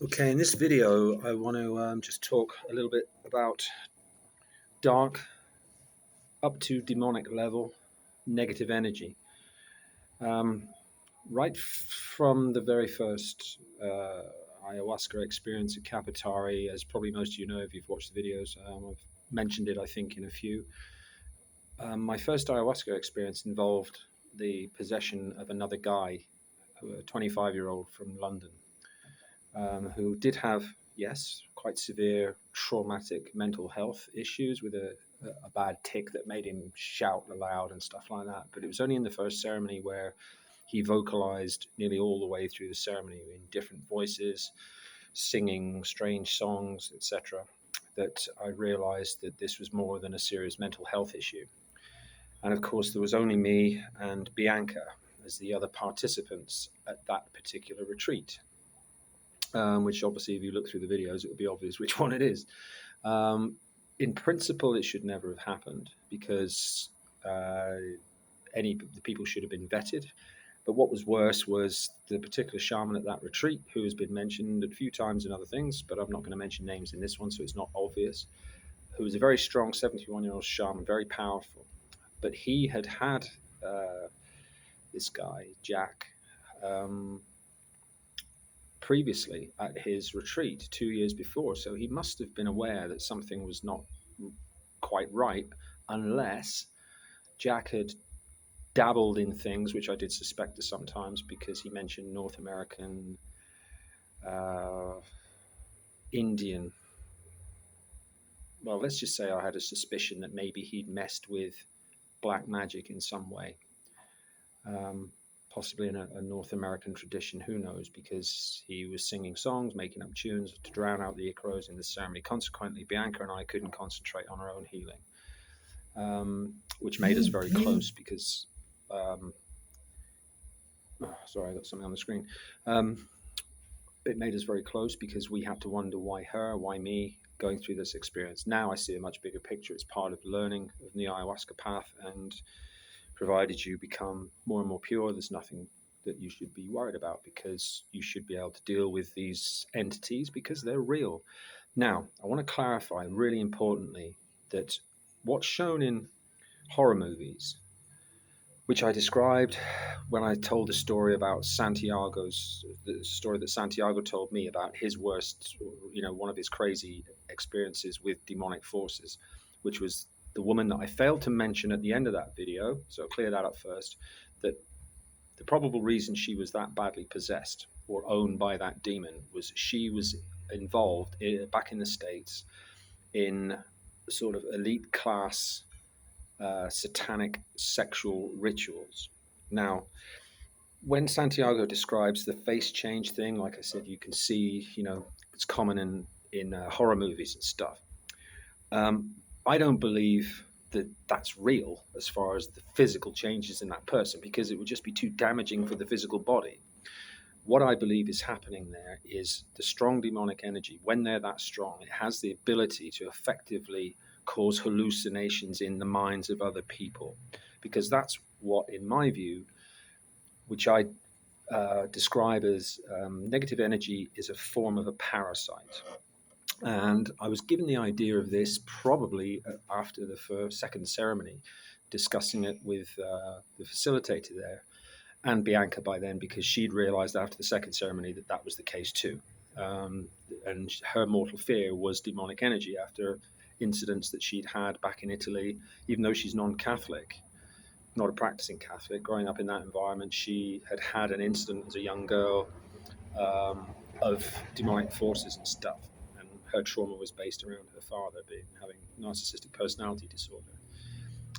Okay, in this video, I want to just talk a little bit about dark up to demonic level negative energy. Um, right from the very first ayahuasca experience at Capitari, as probably most of you know if you've watched the videos, I've mentioned it, I think, in a few. My first ayahuasca experience involved the possession of another guy, a 25-year-old from London, who did have, yes, quite severe traumatic mental health issues with a bad tic that made him shout aloud and stuff like that. But it was only in the first ceremony where he vocalized nearly all the way through the ceremony in different voices, singing strange songs, etc., that I realized that this was more than a serious mental health issue. And of course, there was only me and Bianca as the other participants at that particular retreat. Which obviously, if you look through the videos, it would be obvious which one it is. In principle, it should never have happened because the people should have been vetted. But what was worse was the particular shaman at that retreat, who has been mentioned a few times in other things, but I'm not going to mention names in this one, so it's not obvious, who was a very strong 71-year-old shaman, very powerful. But he had this guy, Jack, um, previously at his retreat 2 years before. So he must have been aware that something was not quite right, unless Jack had dabbled in things, which I did suspect sometimes because he mentioned North American, uh, Indian. Well, let's just say I had a suspicion that maybe he'd messed with black magic in some way. Possibly in a North American tradition, who knows, because he was singing songs, making up tunes to drown out the Icaros in the ceremony. Consequently, Bianca and I couldn't concentrate on our own healing, which made us very close because, sorry, I got something on the screen. It made us very close because we had to wonder why her, why me, going through this experience. Now I see a much bigger picture. It's part of learning of the ayahuasca path, and provided you become more and more pure, there's nothing that you should be worried about because you should be able to deal with these entities because they're real. Now, I want to clarify really importantly that what's shown in horror movies, which I described when I told the story about the story that Santiago told me about his worst, one of his crazy experiences with demonic forces, which was the woman that I failed to mention at the end of that video. So I'll clear that up first, that the probable reason she was that badly possessed or owned by that demon was she was involved back in the States in sort of elite class satanic sexual rituals. Now, when Santiago describes the face change thing, like I said, you can see, it's common in horror movies and stuff. I don't believe that that's real as far as the physical changes in that person because it would just be too damaging for the physical body. What I believe is happening there is the strong demonic energy, when they're that strong, it has the ability to effectively cause hallucinations in the minds of other people. Because that's what, in my view, which I describe as negative energy is a form of a parasite. And I was given the idea of this probably after the second ceremony, discussing it with the facilitator there and Bianca by then, because she'd realized after the second ceremony that that was the case too. And her mortal fear was demonic energy after incidents that she'd had back in Italy, even though she's non-Catholic, not a practicing Catholic. Growing up in that environment, she had had an incident as a young girl of demonic forces and stuff. And her trauma was based around her father having narcissistic personality disorder.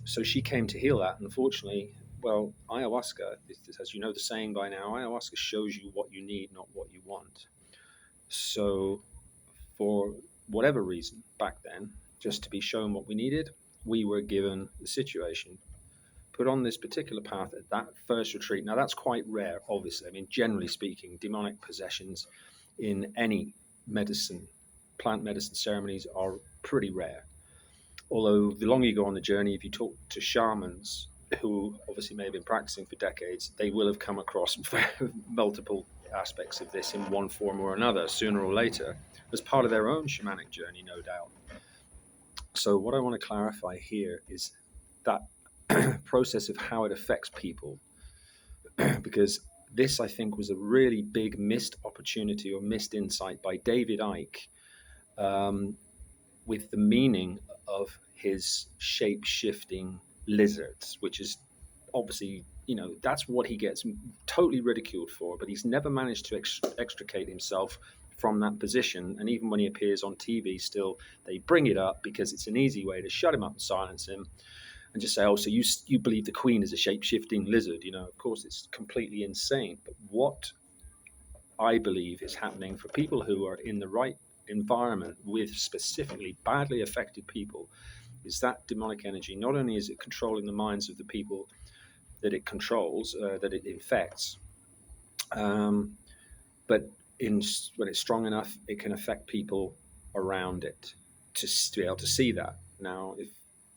So she came to heal that. Unfortunately, well, ayahuasca, as you know the saying by now, ayahuasca shows you what you need, not what you want. So for whatever reason back then, just to be shown what we needed, we were given the situation, put on this particular path at that first retreat. Now, that's quite rare, obviously. I mean, generally speaking, demonic possessions in any plant medicine ceremonies are pretty rare. Although the longer you go on the journey, if you talk to shamans who obviously may have been practicing for decades, they will have come across multiple aspects of this in one form or another, sooner or later, as part of their own shamanic journey, no doubt. So what I want to clarify here is that process of how it affects people, because this, I think, was a really big missed opportunity or missed insight by David Icke, with the meaning of his shape-shifting lizards, which is obviously, that's what he gets totally ridiculed for, but he's never managed to extricate himself from that position. And even when he appears on TV, still they bring it up because it's an easy way to shut him up and silence him and just say, oh, so you believe the queen is a shape-shifting lizard. Of course, it's completely insane. But what I believe is happening for people who are in the right environment with specifically badly affected people is that demonic energy. Not only is it controlling the minds of the people that it controls, that it infects, but when it's strong enough, it can affect people around it to be able to see that. Now,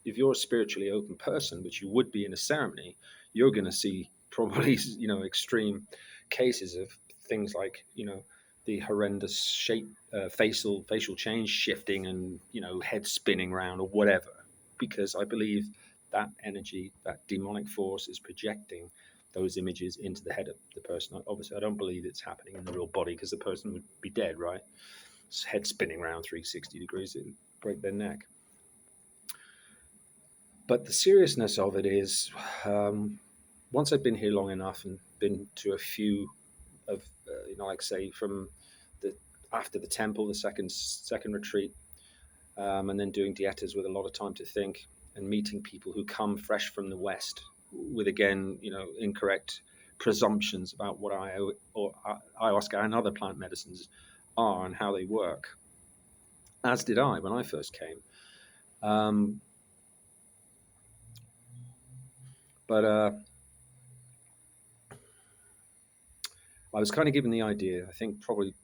if you're a spiritually open person, which you would be in a ceremony, you're going to see probably extreme cases of things like the horrendous shape, facial change shifting, and head spinning around or whatever, because I believe that energy, that demonic force, is projecting those images into the head of the person. Obviously, I don't believe it's happening in the real body because the person would be dead, right? Head spinning around 360 degrees, it would break their neck. But the seriousness of it is, once I've been here long enough and been to a few of, like say from after the temple, the second retreat, and then doing dietas with a lot of time to think and meeting people who come fresh from the West with, again, incorrect presumptions about what ayahuasca and other plant medicines are and how they work, as did I when I first came. But I was kind of given the idea, I think probably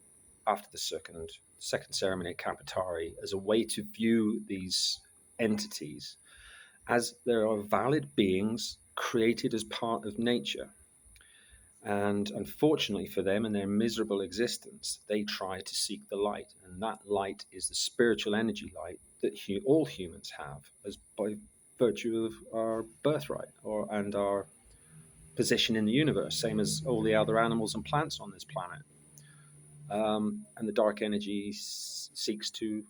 after the second ceremony at Kapatari, as a way to view these entities as there are valid beings created as part of nature. And unfortunately for them, in their miserable existence, they try to seek the light. And that light is the spiritual energy light that all humans have, as by virtue of our birthright and our position in the universe, same as all the other animals and plants on this planet. And the dark energy seeks to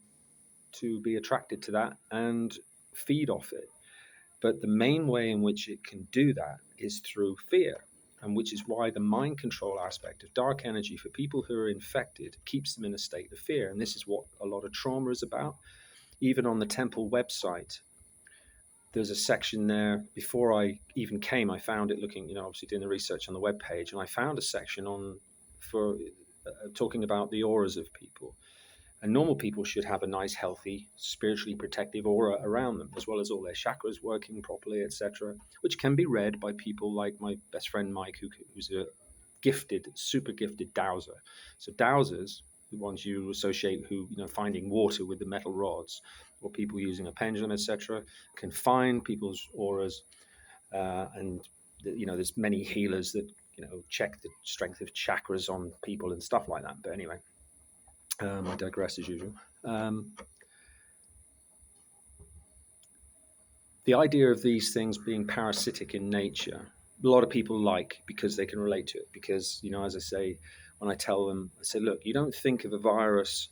be attracted to that and feed off it. But the main way in which it can do that is through fear, and which is why the mind control aspect of dark energy for people who are infected keeps them in a state of fear. And this is what a lot of trauma is about. Even on the temple website, there's a section there. Before I even came, I found it looking, obviously doing the research on the webpage, and I found a section for talking about the auras of people. And normal people should have a nice, healthy, spiritually protective aura around them, as well as all their chakras working properly, etc., which can be read by people like my best friend Mike, who's a super gifted dowser. So dowsers, the ones you associate who, finding water with the metal rods, or people using a pendulum, etc., can find people's auras. And there's many healers that check the strength of chakras on people and stuff like that. But anyway, I digress as usual. The idea of these things being parasitic in nature, a lot of people like, because they can relate to it. Because, as I say, when I tell them, I say, look, you don't think of a virus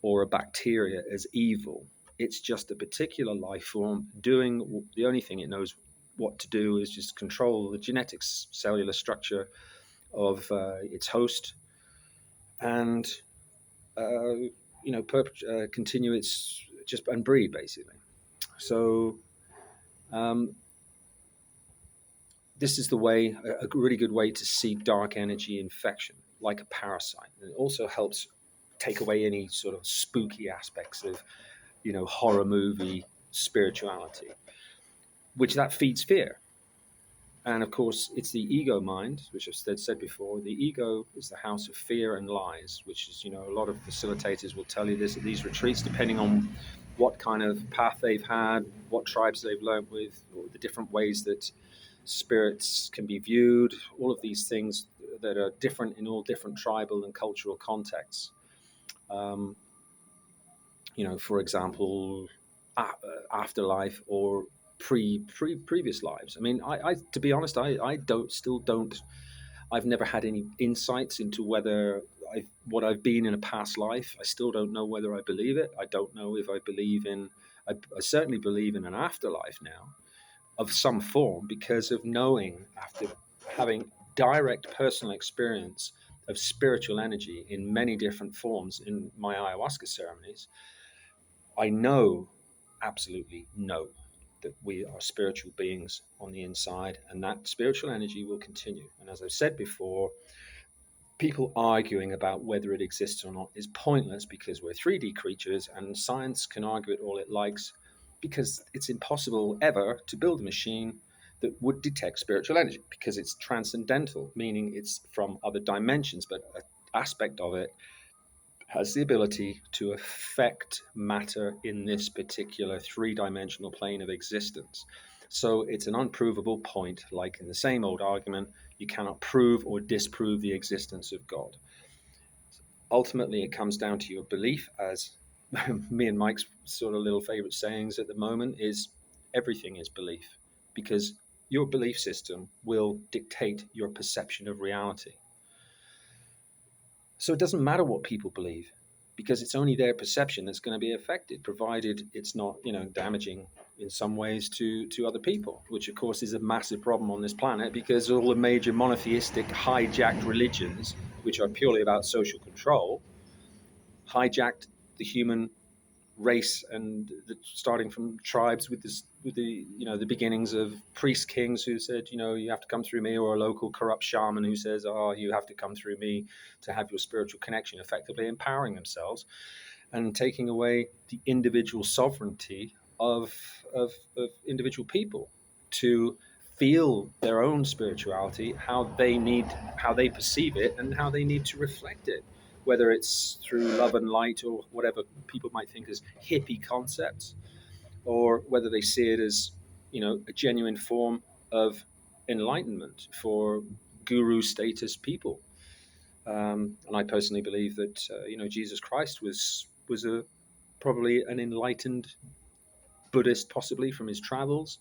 or a bacteria as evil. It's just a particular life form doing the only thing it knows what to do is just control the genetic cellular structure of its host and continue its and breed, basically. So this is the way, a really good way to see dark energy infection, like a parasite. And it also helps take away any sort of spooky aspects of, horror movie spirituality, which that feeds fear. And of course, it's the ego mind, which I've said before. The ego is the house of fear and lies, which is, a lot of facilitators will tell you this at these retreats, depending on what kind of path they've had, what tribes they've learned with, or the different ways that spirits can be viewed. All of these things, that are different in all different tribal and cultural contexts. For example, afterlife or previous lives. I mean, I to be honest, I don't. I've never had any insights into whether what I've been in a past life. I still don't know whether I believe it. I don't know if I believe in. I certainly believe in an afterlife now of some form because of knowing, after having direct personal experience of spiritual energy in many different forms in my ayahuasca ceremonies. I know, absolutely know, that we are spiritual beings on the inside, and that spiritual energy will continue. And as I've said before, people arguing about whether it exists or not is pointless because we're 3D creatures, and science can argue it all it likes because it's impossible ever to build a machine that would detect spiritual energy because it's transcendental, meaning it's from other dimensions, but an aspect of it has the ability to affect matter in this particular three-dimensional plane of existence. So it's an unprovable point, like in the same old argument, you cannot prove or disprove the existence of God. Ultimately, it comes down to your belief, as me and Mike's sort of little favorite sayings at the moment is everything is belief, because your belief system will dictate your perception of reality. So it doesn't matter what people believe, because it's only their perception that's going to be affected, provided it's not, damaging in some ways to other people, which of course is a massive problem on this planet, because all the major monotheistic hijacked religions, which are purely about social control, hijacked the human race, and starting from tribes with the beginnings of priest kings who said, you have to come through me, or a local corrupt shaman who says, oh, you have to come through me to have your spiritual connection, effectively empowering themselves and taking away the individual sovereignty of individual people to feel their own spirituality, how they perceive it, and how they need to reflect it, whether it's through love and light or whatever people might think as hippie concepts, or whether they see it as, a genuine form of enlightenment for guru status people. And I personally believe that, Jesus Christ was probably an enlightened Buddhist, possibly from his travels,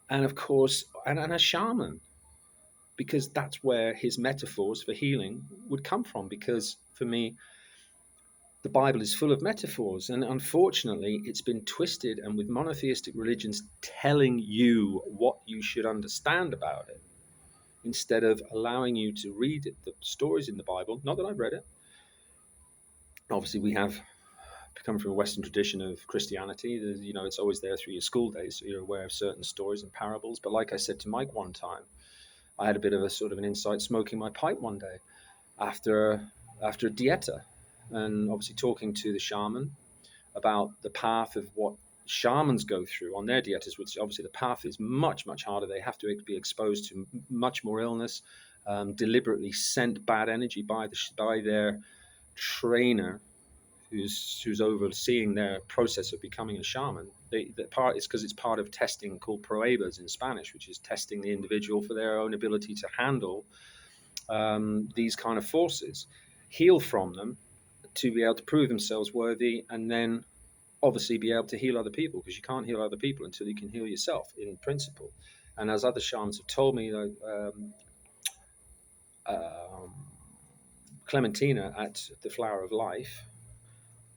and of course, and a shaman, because that's where his metaphors for healing would come from. Because for me, the Bible is full of metaphors, and unfortunately, it's been twisted, and with monotheistic religions telling you what you should understand about it, instead of allowing you to read the stories in the Bible. Not that I've read it. Obviously, we have come from a Western tradition of Christianity. It's always there through your school days, so you're aware of certain stories and parables. But like I said to Mike one time, I had a bit of a sort of an insight smoking my pipe one day after a dieta, and obviously talking to the shaman about the path of what shamans go through on their dietas, which obviously the path is much, much harder. They have to be exposed to much more illness, deliberately sent bad energy by their trainer, who's overseeing their process of becoming a shaman. That part is because it's part of testing called pruebas in Spanish, which is testing the individual for their own ability to handle these kind of forces, heal from them, to be able to prove themselves worthy, and then obviously be able to heal other people, because you can't heal other people until you can heal yourself, in principle. And as other shamans have told me, Clementina at the Flower of Life,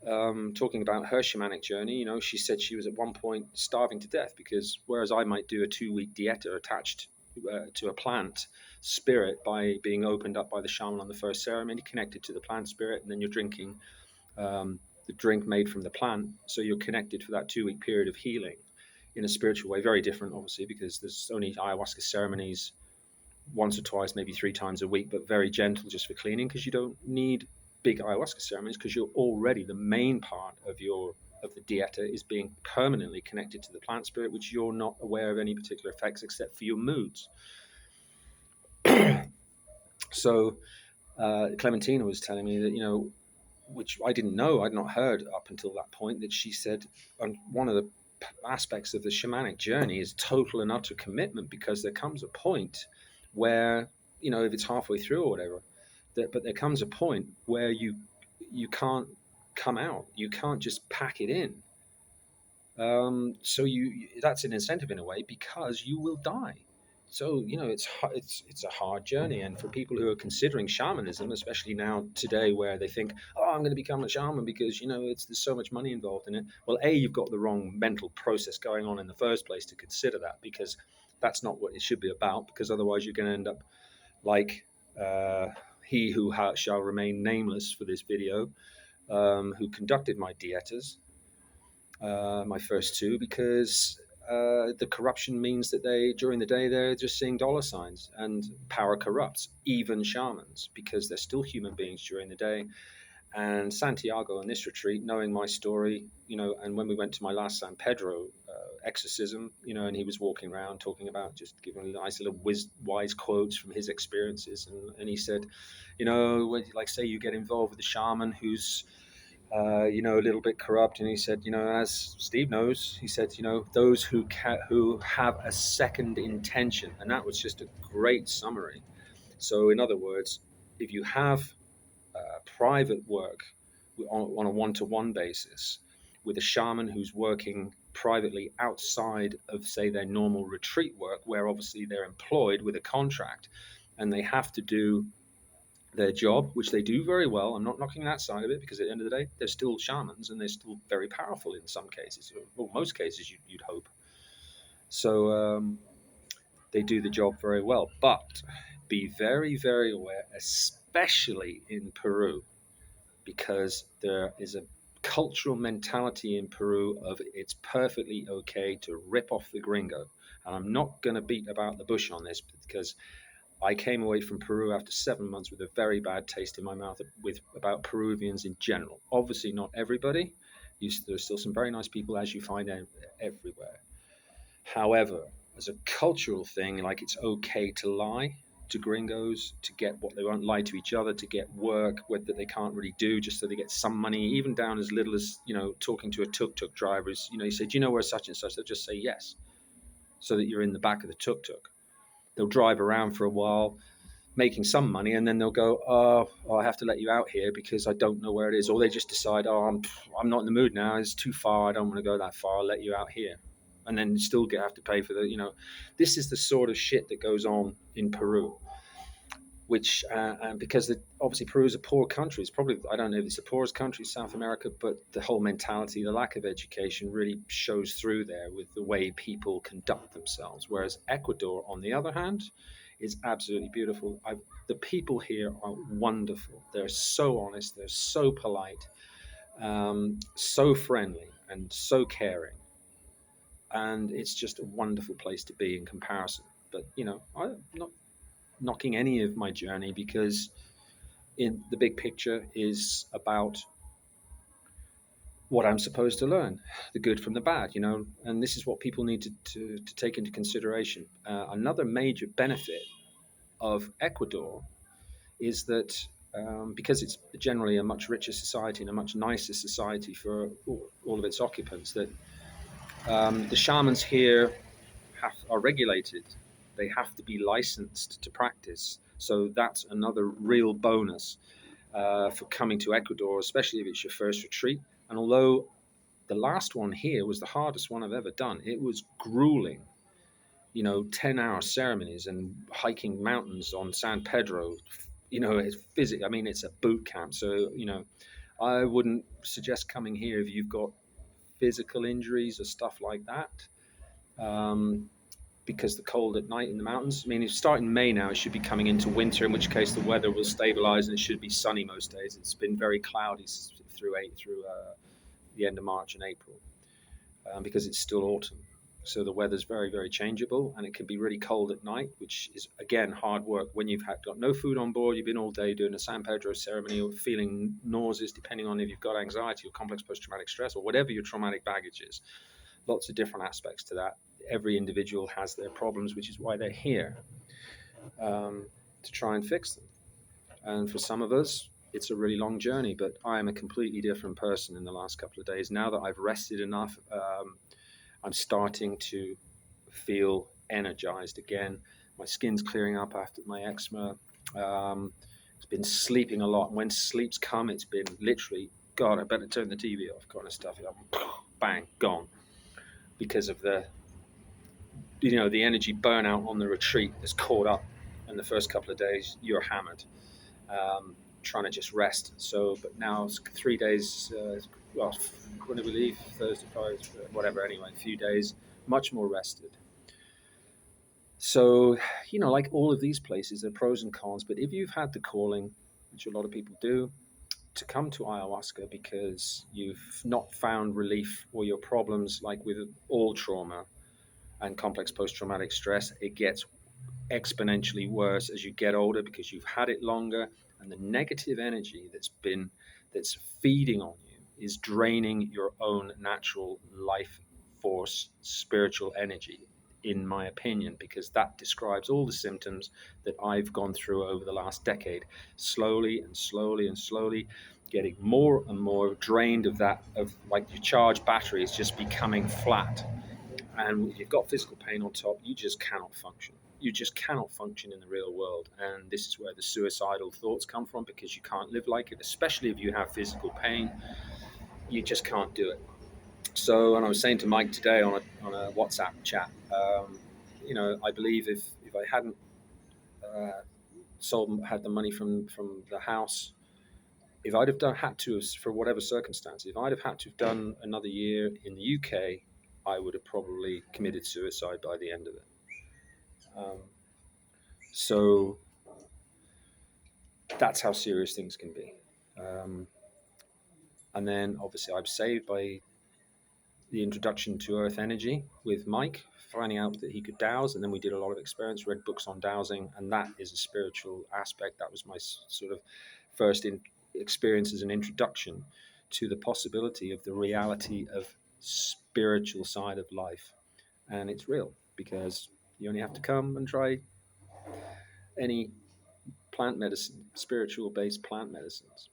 talking about her shamanic journey, she said she was at one point starving to death, because whereas I might do a 2-week dieta attached to a plant spirit by being opened up by the shaman on the first ceremony, connected to the plant spirit, and then you're drinking the drink made from the plant, so you're connected for that 2-week period of healing in a spiritual way. Very different, obviously, because there's only ayahuasca ceremonies once or twice, maybe 3 times a week, but very gentle, just for cleaning, because you don't need big ayahuasca ceremonies, because you're already, the main part of the dieta is being permanently connected to the plant spirit, which you're not aware of any particular effects except for your moods. So Clementina was telling me that, which I didn't know, I'd not heard up until that point, that she said one of the aspects of the shamanic journey is total and utter commitment, because there comes a point where if it's halfway through or whatever. But there comes a point where you can't come out. You can't just pack it in. So that's an incentive in a way, because you will die. So it's a hard journey, and for people who are considering shamanism, especially now today, where they think, oh, I'm going to become a shaman because there's so much money involved in it. Well, you've got the wrong mental process going on in the first place to consider that, because that's not what it should be about. Because otherwise, you're going to end up like he who shall remain nameless for this video, who conducted my dietas, my first two, because the corruption means that during the day, they're just seeing dollar signs, and power corrupts even shamans, because they're still human beings during the day. And Santiago in this retreat, knowing my story, and when we went to my last San Pedro exorcism, and he was walking around talking about, just giving nice little wise quotes from his experiences. And he said, like, say you get involved with a shaman who's a little bit corrupt, and he said, as Steve knows, he said, those who have a second intention, and that was just a great summary. So, in other words, if you have private work on a one-to-one basis with a shaman who's working privately outside of, say, their normal retreat work, where obviously they're employed with a contract and they have to do their job, which they do very well. I'm not knocking that side of it, because at the end of the day, they're still shamans and they're still very powerful in some cases, or most cases, you'd hope. So they do the job very well. But be very, very aware, especially in Peru, because there is a cultural mentality in Peru of it's perfectly okay to rip off the gringo. And I'm not going to beat about the bush on this, because I came away from Peru after 7 months with a very bad taste in my mouth about Peruvians in general. Obviously, not everybody. There's still some very nice people, as you find out everywhere. However, as a cultural thing, like, it's okay to lie to gringos to get what they want, lie to each other to get work that they can't really do, just so they get some money, even down as little as, talking to a tuk-tuk driver. You say, do you know where such and such? They'll just say yes, so that you're in the back of the tuk-tuk. They'll drive around for a while, making some money, and then they'll go, oh, I have to let you out here because I don't know where it is. Or they just decide, oh, I'm not in the mood now. It's too far. I don't want to go that far. I'll let you out here. And then still have to pay for this is the sort of shit that goes on in Peru, which, and because obviously Peru is a poor country. It's probably, I don't know if it's the poorest country in South America, but the whole mentality, the lack of education really shows through there with the way people conduct themselves. Whereas Ecuador, on the other hand, is absolutely beautiful. The people here are wonderful. They're so honest. They're so polite, so friendly, and so caring. And it's just a wonderful place to be in comparison. But, I'm not knocking any of my journey, because in the big picture is about what I'm supposed to learn, the good from the bad, and this is what people need to take into consideration. Another major benefit of Ecuador is that because it's generally a much richer society and a much nicer society for all of its occupants, that the shamans here are regulated. They have to be licensed to practice. So that's another real bonus for coming to Ecuador, especially if it's your first retreat. And although the last one here was the hardest one I've ever done, it was grueling. 10-hour ceremonies and hiking mountains on San Pedro. It's a boot camp. So, I wouldn't suggest coming here if you've got physical injuries or stuff like that. Because the cold at night in the mountains. If you start in May now, it should be coming into winter, in which case the weather will stabilize and it should be sunny most days. It's been very cloudy through the end of March and April, because it's still autumn. So the weather's very, very changeable, and it can be really cold at night, which is, again, hard work when you've got no food on board. You've been all day doing a San Pedro ceremony, or feeling nauseous, depending on if you've got anxiety or complex post-traumatic stress, or whatever your traumatic baggage is. Lots of different aspects to that. Every individual has their problems, which is why they're here, to try and fix them. And for some of us, it's a really long journey, but I am a completely different person in the last couple of days. Now that I've rested enough, I'm starting to feel energized again. My skin's clearing up after my eczema. It's been sleeping a lot. When sleep's come, it's been literally, God, I better turn the TV off kind of stuff. Bang, gone. Because of the energy burnout on the retreat that's caught up. And the first couple of days, you're hammered, trying to just rest. So, but now it's 3 days, when did we leave? Thursday, Friday, whatever, anyway, a few days, much more rested. So, like all of these places, there are pros and cons. But if you've had the calling, which a lot of people do, to come to ayahuasca because you've not found relief or your problems, like with all trauma and complex post-traumatic stress, it gets exponentially worse as you get older because you've had it longer, and the negative energy that's feeding on you is draining your own natural life force, spiritual energy, in my opinion, because that describes all the symptoms that I've gone through over the last decade, slowly and slowly and slowly getting more and more drained of that, of like your charged battery is just becoming flat. And if you've got physical pain on top, you just cannot function. You just cannot function in the real world. And this is where the suicidal thoughts come from, because you can't live like it, especially if you have physical pain. You just can't do it. So, and I was saying to Mike today on a WhatsApp chat, I believe if I hadn't had the money from the house, if I'd have had to, for whatever circumstance, if I'd have had to have done another year in the UK, I would have probably committed suicide by the end of it. So that's how serious things can be. And then obviously I'm saved by the introduction to earth energy with Mike, finding out that he could dowse. And then we did a lot of experiments, read books on dowsing, and that is a spiritual aspect. That was my sort of first experience as an introduction to the possibility of the reality of spiritual side of life. And it's real, because you only have to come and try any plant medicine, spiritual based plant medicines,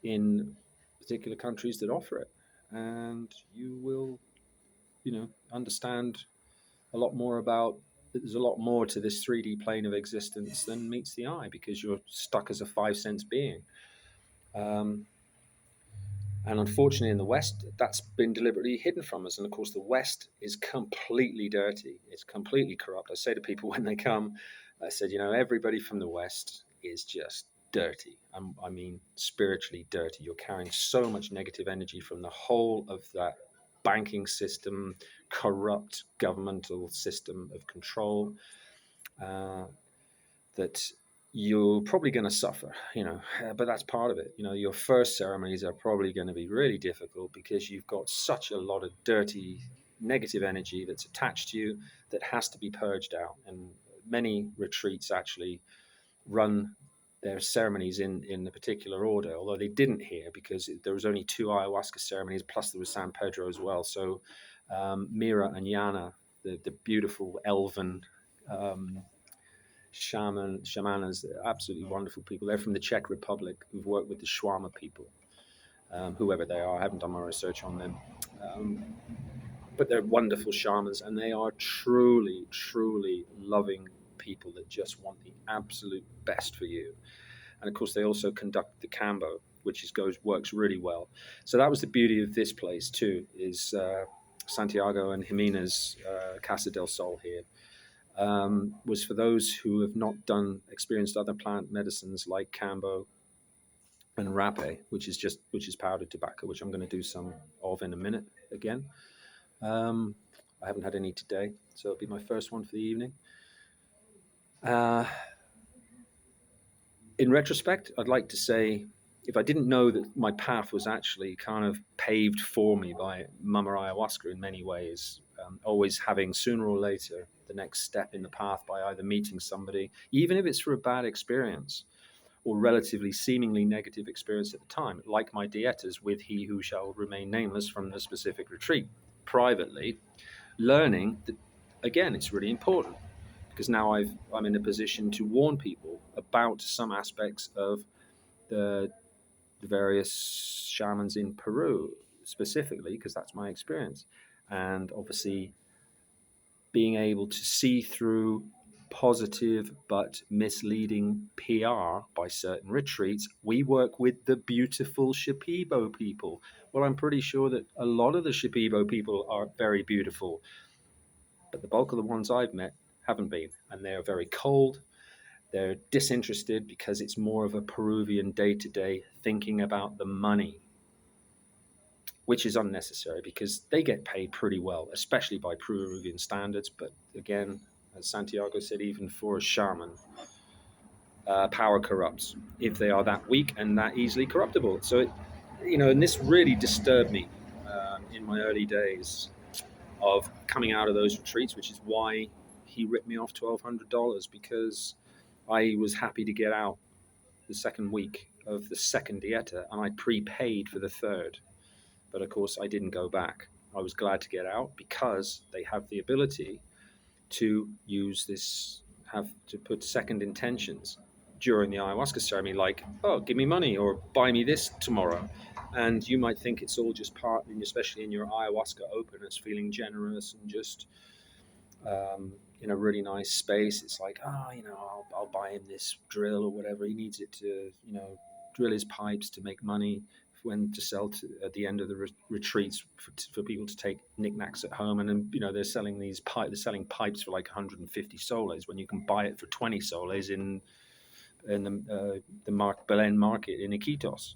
in particular countries that offer it. And you will, understand a lot more about, there's a lot more to this 3D plane of existence than meets the eye, because you're stuck as a 5 sense being. And unfortunately, in the West, that's been deliberately hidden from us. And of course, the West is completely dirty. It's completely corrupt. I say to people when they come, I said, everybody from the West is just dirty. I mean, spiritually dirty. You're carrying so much negative energy from the whole of that banking system, corrupt governmental system of control, that you're probably going to suffer, but that's part of it. Your first ceremonies are probably going to be really difficult, because you've got such a lot of dirty, negative energy that's attached to you that has to be purged out. And many retreats actually run their ceremonies in a particular order, although they didn't here, because there was only 2 ayahuasca ceremonies, plus there was San Pedro as well. So Mira and Yana, the beautiful elven shamanas, absolutely wonderful people. They're from the Czech Republic, who've worked with the Shwama people, whoever they are. I haven't done my research on them. But they're wonderful shamans, and they are truly, truly loving people that just want the absolute best for you. And of course, they also conduct the Kambo, which works really well. So that was the beauty of this place too, is Santiago and Jimena's Casa del Sol here. Was for those who have not experienced other plant medicines like Kambo and Rapé, which is powdered tobacco, which I'm going to do some of in a minute again. I haven't had any today, so it'll be my first one for the evening. In retrospect, I'd like to say, if I didn't know that my path was actually kind of paved for me by Mama Ayahuasca in many ways, always having sooner or later the next step in the path by either meeting somebody, even if it's for a bad experience or relatively seemingly negative experience at the time, like my dietas with he who shall remain nameless from the specific retreat, privately, learning that, again, it's really important, because now I'm in a position to warn people about some aspects of the various shamans in Peru, specifically, because that's my experience. And obviously, being able to see through positive but misleading PR by certain retreats. We work with the beautiful Shipibo people. Well, I'm pretty sure that a lot of the Shipibo people are very beautiful, but the bulk of the ones I've met haven't been, and they're very cold. They're disinterested because it's more of a Peruvian day to day thinking about the money, which is unnecessary because they get paid pretty well, especially by Peruvian standards. But again, as Santiago said, even for a shaman, power corrupts if they are that weak and that easily corruptible. So, and this really disturbed me in my early days of coming out of those retreats, which is why he ripped me off $1,200, because I was happy to get out the second week of the second dieta and I prepaid for the third. But of course, I didn't go back. I was glad to get out because they have the ability to use this, have to put second intentions during the ayahuasca ceremony, like, oh, give me money or buy me this tomorrow. And you might think it's all just part, especially in your ayahuasca openness, feeling generous and just in a really nice space. It's like, I'll buy him this drill or whatever. He needs it to, drill his pipes to make money when to sell to, at the end of the retreats for people to take knickknacks at home. And then, they're selling they're selling pipes for like 150 soles when you can buy it for 20 soles in the Belen market in Iquitos.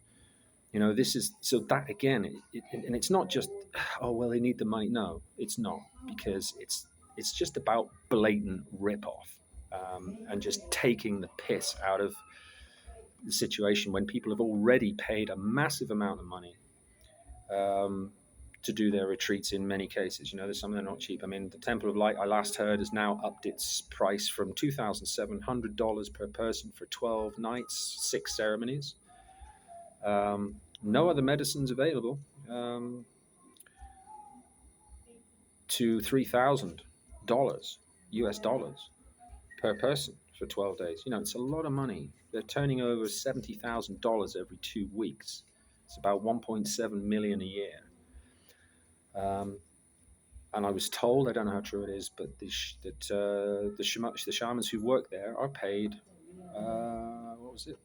This is, so that again, and it's not just, oh, well, they need the money. No, it's not, because it's just about blatant rip-off, and just taking the piss out of the situation when people have already paid a massive amount of money to do their retreats in many cases. Some of them are not cheap. I mean, the Temple of Light, I last heard, has now upped its price from $2,700 per person for 12 nights, 6 ceremonies. No other medicines available, to $3,000 US dollars per person for 12 days. It's a lot of money. They're turning over $70,000 every 2 weeks. It's about 1.7 million a year. And I was told, I don't know how true it is, but the shamans who work there are paid, what was it?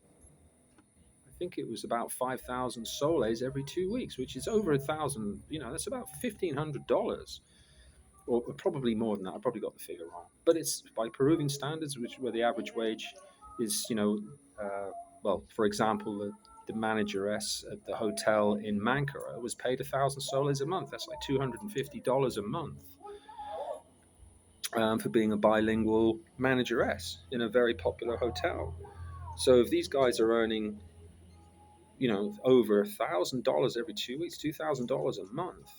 I think it was about 5,000 soles every 2 weeks, which is over 1,000. That's about $1,500, or probably more than that. I probably got the figure wrong, but it's by Peruvian standards, where the average wage is, well, for example, the manageress at the hotel in Mankara was paid 1,000 soles a month. That's like $250 a month, for being a bilingual manageress in a very popular hotel. So if these guys are earning, over $1,000 every 2 weeks, $2,000 a month,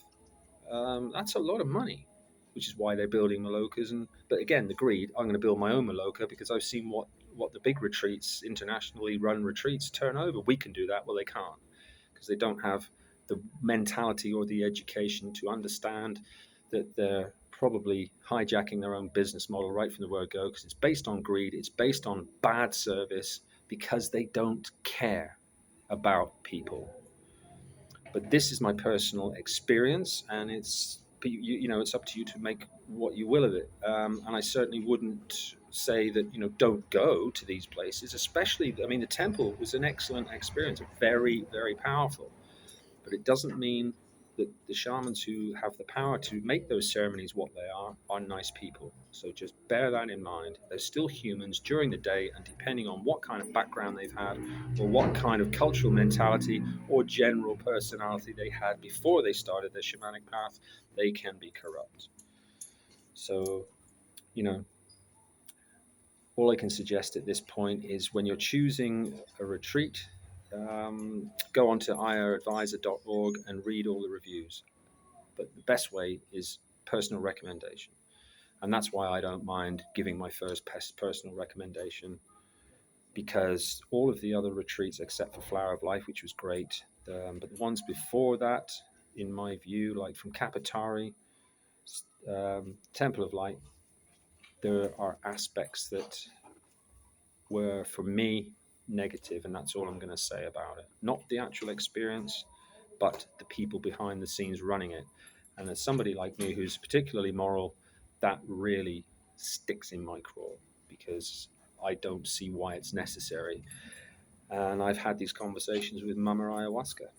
that's a lot of money, which is why they're building Malokas. But again, the greed. I'm going to build my own Maloka because I've seen what the big retreats, internationally run retreats, turn over. We can do that. Well, they can't, because they don't have the mentality or the education to understand that they're probably hijacking their own business model right from the word go, because it's based on greed. It's based on bad service, because they don't care about people. But this is my personal experience, and it's up to you to make what you will of it. And I certainly wouldn't say that don't go to these places. Especially, I mean, the temple was an excellent experience, very, very powerful. But it doesn't mean that the shamans who have the power to make those ceremonies what they are nice people. So just bear that in mind. They're still humans during the day, and depending on what kind of background they've had, or what kind of cultural mentality or general personality they had before they started their shamanic path, they can be corrupt. So, all I can suggest at this point is, when you're choosing a retreat, go onto iradvisor.org and read all the reviews. But the best way is personal recommendation. And that's why I don't mind giving my first personal recommendation, because all of the other retreats, except for Flower of Life, which was great, but the ones before that, in my view, like from Kapatari, Temple of Light, there are aspects that were, for me, negative, and that's all I'm going to say about it. Not the actual experience, but the people behind the scenes running it. And as somebody like me who's particularly moral, that really sticks in my craw because I don't see why it's necessary. And I've had these conversations with Mama Ayahuasca.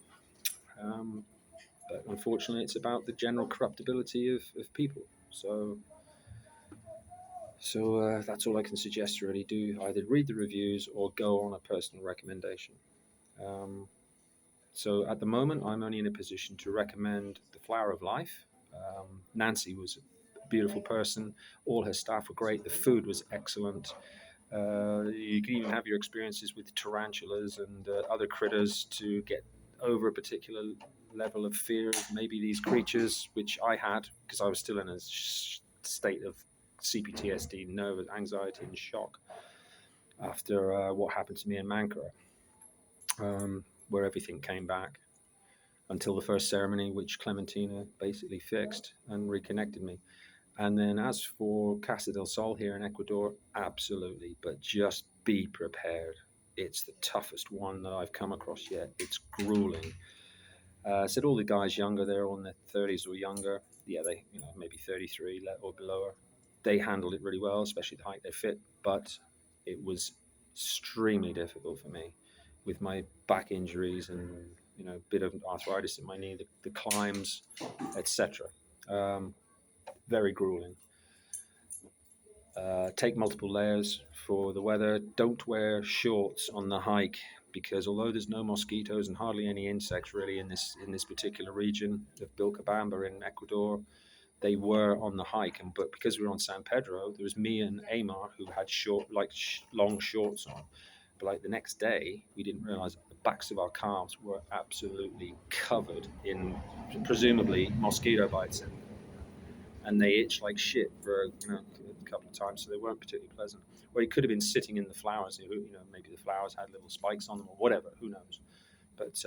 But unfortunately, it's about the general corruptibility of people. So that's all I can suggest. Really, do either read the reviews or go on a personal recommendation. Um, so at the moment, I'm only in a position to recommend the Flower of Life. Nancy was a beautiful person. All her staff were great. The food was excellent. You can even have your experiences with tarantulas and other critters to get over a particular level of fear of maybe these creatures, which I had because I was still in a state of CPTSD, nervous anxiety, and shock after what happened to me in Mankara, where everything came back until the first ceremony, which Clementina basically fixed and reconnected me. And then as for Casa del Sol here in Ecuador, absolutely, but just be prepared. It's the toughest one that I've come across yet. It's grueling. Said all the guys younger there, on their 30s or younger, yeah, they maybe 33 or below, they handled it really well, especially the height they fit. But it was extremely difficult for me with my back injuries and a bit of arthritis in my knee, the climbs, etc. Very grueling. Take multiple layers for the weather. Don't wear shorts on the hike because although there's no mosquitoes and hardly any insects really in this particular region of Vilcabamba in Ecuador, they were on the hike. But because we were on San Pedro, there was me and Amar who had long shorts on. But like the next day, we didn't realize the backs of our calves were absolutely covered in presumably mosquito bites, and they itch like shit for a couple of times, so they weren't particularly pleasant. Or he could have been sitting in the flowers. Maybe the flowers had little spikes on them or whatever. Who knows? But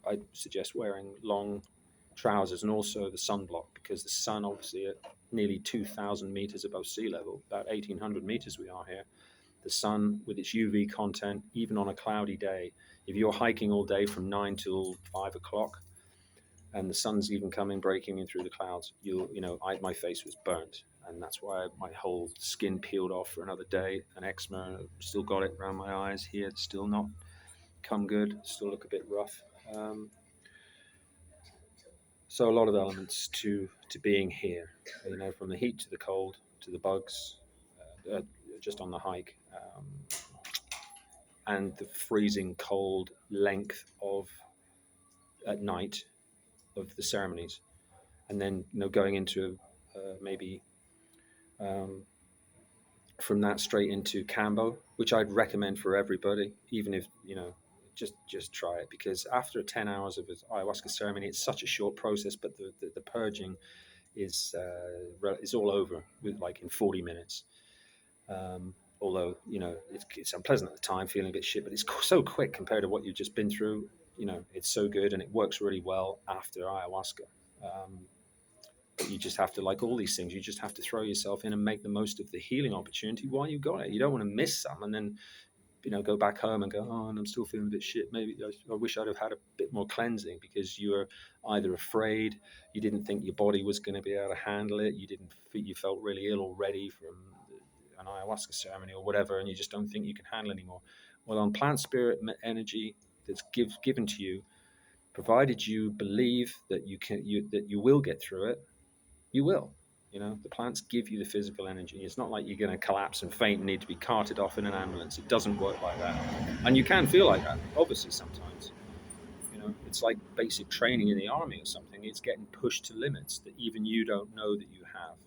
I suggest wearing long trousers and also the sunblock because the sun, obviously, at nearly 2,000 meters above sea level, about 1,800 meters we are here. The sun, with its UV content, even on a cloudy day, if you're hiking all day from 9 till 5 o'clock, and the sun's even coming breaking in through the clouds, my face was burnt, and that's why my whole skin peeled off for another day. An eczema, still got it around my eyes here, it's still not come good, still look a bit rough. So a lot of elements to being here, from the heat to the cold to the bugs, just on the hike, and the freezing cold length of at night of the ceremonies, and then going into maybe from that straight into Cambo, which I'd recommend for everybody, even if just try it, because after 10 hours of an ayahuasca ceremony, it's such a short process, but the purging is all over with like in 40 minutes. Although it's unpleasant at the time, feeling a bit shit, but it's so quick compared to what you've just been through. It's so good, and it works really well after ayahuasca. But you just have to, like all these things, you just have to throw yourself in and make the most of the healing opportunity while you got it. You don't want to miss some and then go back home and go, oh, and I'm still feeling a bit shit. Maybe I wish I'd have had a bit more cleansing, because you were either afraid, you didn't think your body was going to be able to handle it, you felt really ill already from an ayahuasca ceremony or whatever, and you just don't think you can handle anymore. Well, on plant spirit energy that's given to you, provided you believe that you will get through it, you will. The plants give you the physical energy. It's not like you're going to collapse and faint and need to be carted off in an ambulance. It doesn't work like that. And you can feel like that, obviously, sometimes. It's like basic training in the army or something. It's getting pushed to limits that even you don't know that you have.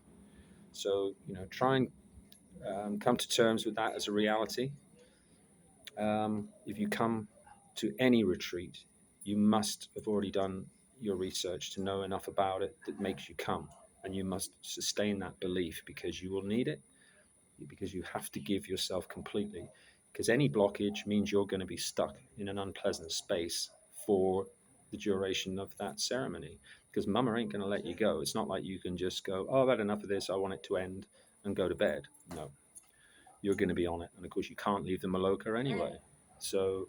So, try and come to terms with that as a reality. If you come to any retreat, you must have already done your research to know enough about it that makes you come. And you must sustain that belief, because you will need it, because you have to give yourself completely. Because any blockage means you're going to be stuck in an unpleasant space for the duration of that ceremony. Because Mama ain't going to let you go. It's not like you can just go, oh, I've had enough of this, I want it to end, and go to bed. No. You're going to be on it. And of course, you can't leave the Maloka anyway. So,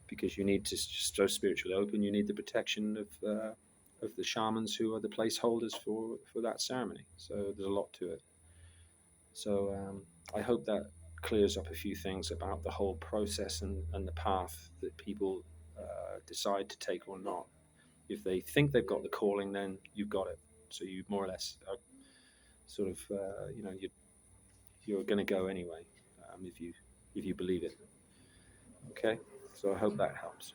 because you need to so spiritually open, you need the protection of of the shamans who are the placeholders for that ceremony. So there's a lot to it. So I hope that clears up a few things about the whole process and the path that people decide to take or not. If they think they've got the calling, then you've got it. So you more or less are sort of you're going to go anyway if you believe it. Okay, so I hope that helps.